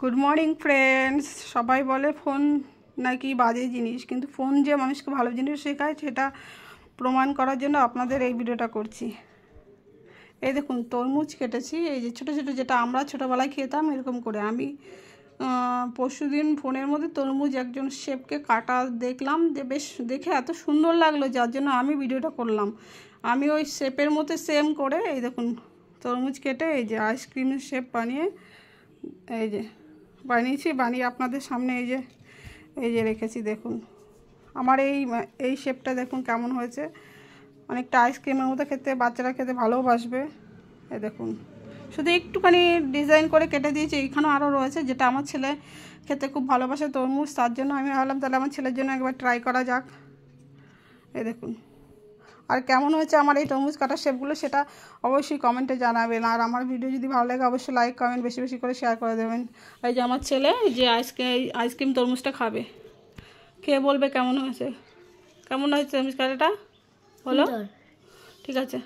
Good morning friends. সবাই বলে phone নাকি বাজে জিনিস, কিন্তু ফোন যে মানুষকে ভালো জিনিস শেখায় সেটা প্রমাণ করার জন্য আপনাদের এই ভিডিওটা করছি। এই দেখুন তরমুজ কেটেছি, এই যে ছোটো ছোটো যেটা আমরা ছোটোবেলায় খেতাম এরকম করে। আমি পরশুদিন ফোনের মধ্যে তরমুজ একজন শেফকে কাটা দেখলাম, যে বেশ দেখে এত সুন্দর লাগলো, যার জন্য আমি ভিডিওটা করলাম। আমি ওই শেপের মধ্যে সেম করে এই দেখুন তরমুজ কেটে এই যে আইসক্রিমের শেপ বানিয়ে এই যে বানিয়েছি, বানিয়ে আপনাদের সামনে এই যে রেখেছি। দেখুন আমার এই শেপটা দেখুন কেমন হয়েছে, অনেকটা আইসক্রিমের মতো খেতে, বাচ্চারা খেতে ভালোবাসবে। এই দেখুন শুধু একটুখানি ডিজাইন করে কেটে দিয়েছি, এইখানেও আরও রয়েছে যেটা আমার ছেলে খেতে খুব ভালোবাসে তরমুজ, তার জন্য আমি ভাবলাম তাহলে আমার ছেলের জন্য একবার ট্রাই করা যাক। এই দেখুন আর কেমন হয়েছে আমার এই তরমুজ কাটার শেপগুলো সেটা অবশ্যই কমেন্টে জানাবেন। আর আমার ভিডিও যদি ভালো লাগে অবশ্যই লাইক কমেন্ট বেশি বেশি করে শেয়ার করে দেবেন। এই যে আমার ছেলে যে আইসক্রিম তরমুজটা খাবে, খেয়ে বলবে কেমন হয়েছে তরমুজ কাটাটা। হলো ঠিক আছে।